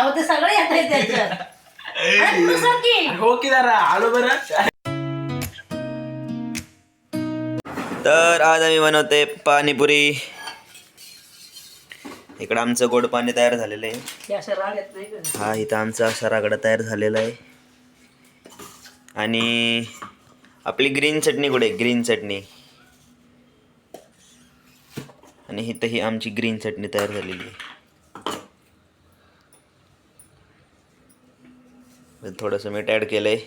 अहो ते सगळे येत आहे त्याच्यात. अरे पुढं सर की. हो की जरा आलो बरं. तर आज आम्ही बनवते पाणीपुरी. इकडं आमचं गोड पाणी तयार झालेलं आहे. हे असं राग येत नाही का? हा इथं आमचा असा रागडा तयार झालेला आहे. आणि आपली ग्रीन चटणी कुठे? ग्रीन चटणी. आणि इथं ही आमची ग्रीन चटणी तयार झालेली आहे. थोडंसं मीठ ॲड केलं आहे.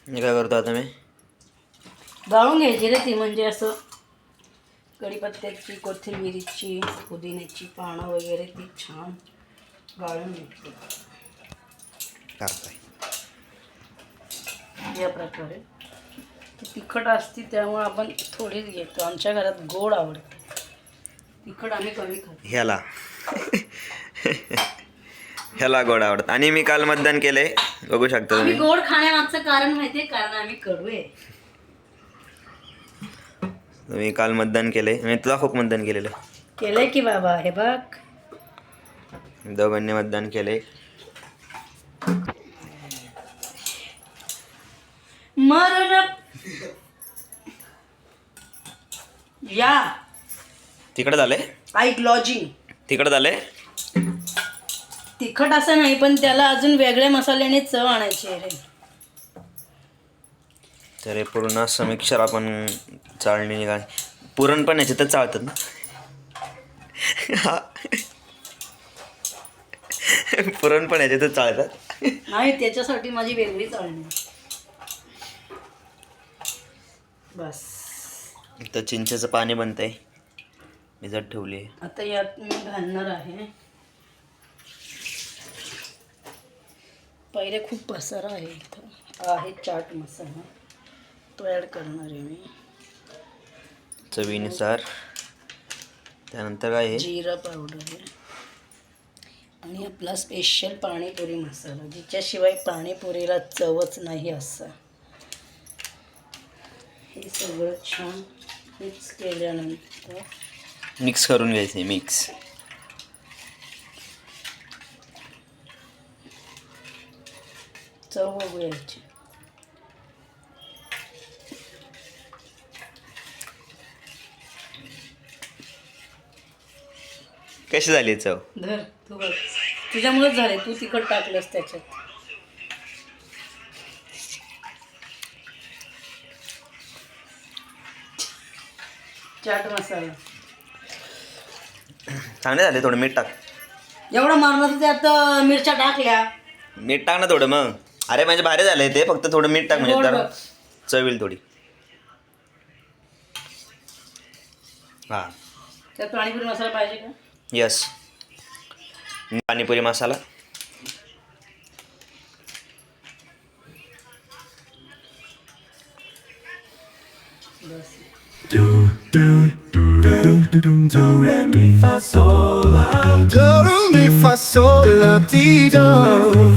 मी काय करतो आता? मी गाळून घ्यायची रे ती, म्हणजे असं कढीपत्त्याची, कोथिंबिरीची, पुदिन्याची पानं वगैरे ती छान गाळून घेतली करताय या प्रकारे. ती तिखट असते त्यामुळे आपण थोडीच घेतो. आमच्या घरात गोड आवडते, तिखट आम्ही कमी खातो. ह्याला गोड आवडत. आणि मी काल मतदान केलंय, बघू शकता आम्ही तुम्ही. गोड खाण्यामागचं कारण माहितीये, कारण आम्ही कडू आहे. तुम्ही काल मतदान केलंय, मी तुला खूप मतदान केलेलं. केलंय की बाबा, हे बघ दोघांनी मतदान केलंय. मरण या तिकडं झालंय, ऐक लॉजिंग. तिकडं झालंय. तिखट असं नाही, पण त्याला अजून वेगळ्या मसाल्याने चव आणायची आहे रे. तर हे पूर्ण असं मिक्सर आपण चाळणी काय पुरण पण याच्यातच चाळतात ना. पुरण पण याच्यातच चाळतात. नाही, त्याच्यासाठी माझी वेगळी चाळणी. बस इथं चिंचेचं पाणी बनतंय, भिजत ठेवली. आता यात मी घालणार आहे, पहिले खूप पसारा आहे इथं, आहे चाट मसाला, तो ॲड करणार आहे मी. चवीनुसार. त्यानंतर काय आहे? जिरा पावडर आहे. आणि आपला स्पेशल पाणीपुरी मसाला, जिच्याशिवाय पाणीपुरीला चवच नाही असा. हे सगळं छान मिक्स केल्यानंतर मिक्स करून घ्यायचे. मिक्स चव बघू यायची. कशी झाली चव? धर तू बघ, तुझ्यामुळेच झाले, तू तिखट टाकलंस त्याच्यात. चाट मसाला चांगले झाले. थोडं मीठ टाक. एवढं मारणार, त्यात मिरच्या टाकल्या. मीठ टाक ना थोडं. मग अरे म्हणजे भारी झालंय ते, फक्त थोडं मीठ टाक म्हणजे तर चव येईल थोडी. हां त्यात पाणीपुरी मसाला पाहिजे का? Yes, panipuri masala. Bus. Do re mi fa sol la do re mi fa sol la ti do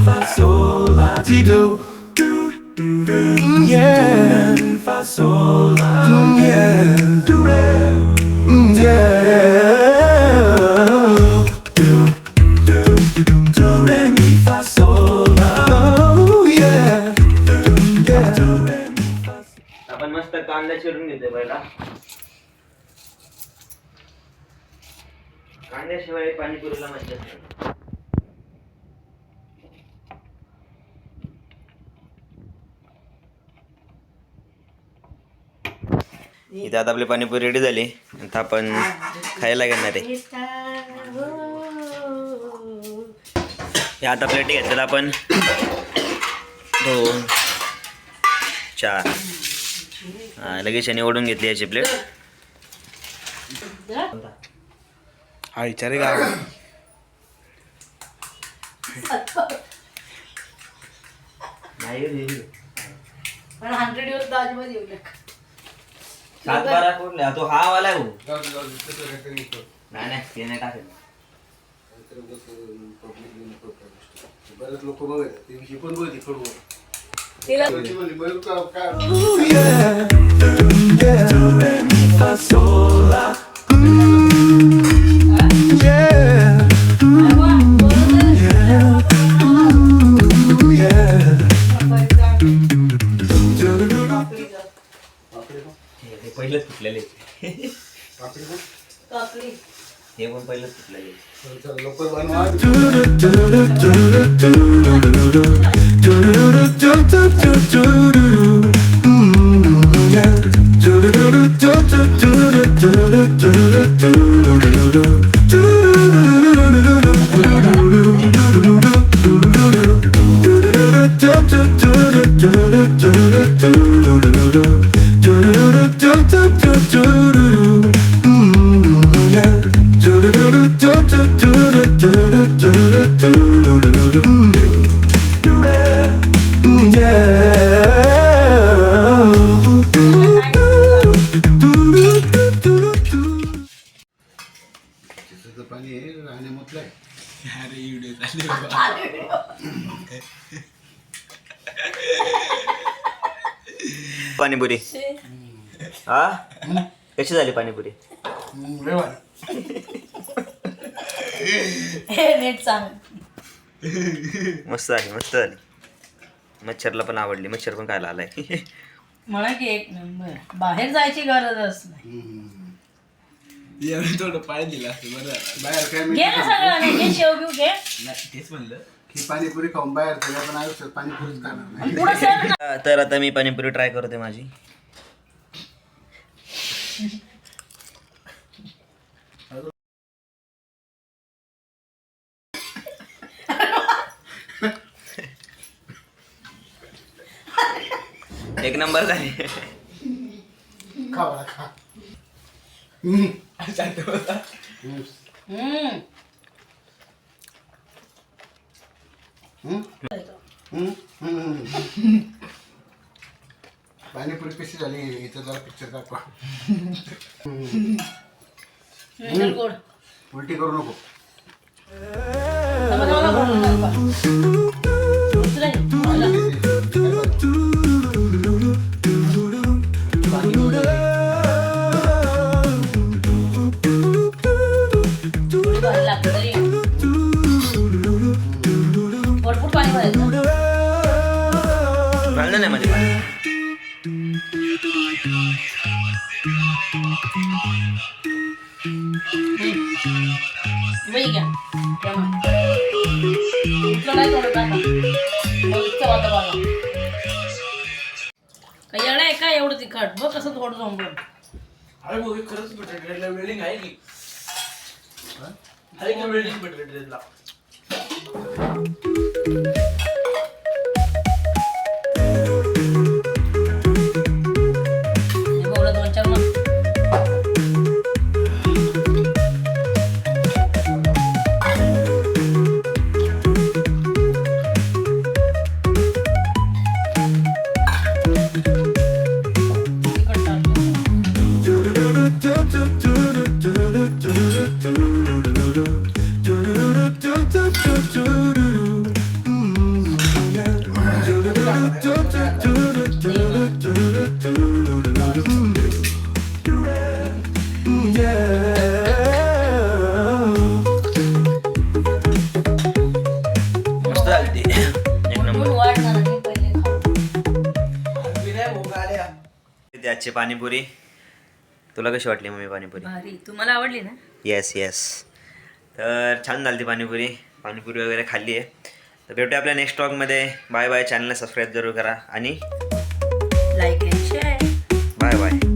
fa sol la ti do yeah fa sol la yeah do re yeah do re mi fa sol la oh yeah do re mi fa. आपण मस्त कांदा चिरून घेतोय पहिला. कांद्याशिवाय पाणीपुरीला मज्जा नाही. इथे आता आपली पाणीपुरी रेडी झाली. आता आपण खायला घेणार आहे. हे आता प्लेट घेतल्यात आपण 2 4. लगेच याने ओढून घेतली याची प्लेट. हा विचारे का? नाही पण 100 दिवस दाजीमध्ये येऊ नका. सातबारा कुठला तो हा वाला आहे भाऊ. नाही ते नाही टाकेल. बरेच लोक बघायला ते ही पण बघते फुटबॉल. तिला हे पहिलंच फुटलेले. काकडी हे पण पहिलंच फुटलेले. लोकल बनवा. पाणी आहे राहणे म्हटलंय. पाणीपुरी हा कशी झाली पाणीपुरी? हे नीट सांग. मस्त झाली मस्त झाली. मच्छरला पण आवडली. मच्छर पण खायला आलाय. म्हणा की एक नंबर. बाहेर जायची गरजच नाही. थोडं पाणी दिलं असतं बरं झालं. बाहेर काय घे ना सगळं. घे शेव घेऊ घे. तेच म्हणलं की पाणीपुरी खाऊन बाहेर सगळ्या पण आयुष्यात पाणीपुरीच खाणार नाही. पुढं सर ना. तर आता मी पाणीपुरी ट्राय करते माझी. एक नंबर झाली. खा बरं, खा. पाणीपुरी कशी झाली इथं जरा पिक्चर दाखवा. नंतर गोड. उलटी करू नको. थांबा, थांबा, गोड दाखवा. दुसरं आहे. मला. थोडी भारी लागते तरी. भरपूर पाणी भरायचं. घालणं नाही माझे पाणी. वही घ्या. त्यामुळे. इतकं नाही थोडं टाका. मग इतकं वाटा बघा. काही येणं आहे का एवढं तिखट? बघ कसं थोडं जमलं. अरे भाऊ खरंच बटाट्याला वेल्डिंग आहे की? आहे की वेल्डिंग बटाट्याला? हे बघलं 2-4 मग. मस्त झाली ती. एक नंबर. वाढणार नाही पहिले खाऊ. ती आजची पाणीपुरी तुला कशी वाटली मम्मी पाणीपुरी? भारी. तुम्हाला आवडली ना? Yes yes. तर छान झाली ती पाणीपुरी. पाणीपुरी वगैरे खाल्ली आहे. तर भेटूया आपल्या नेक्स्ट व्लॉगमध्ये. Bye bye. चॅनलला सबस्क्राईब जरूर करा आणि like and share. Bye bye.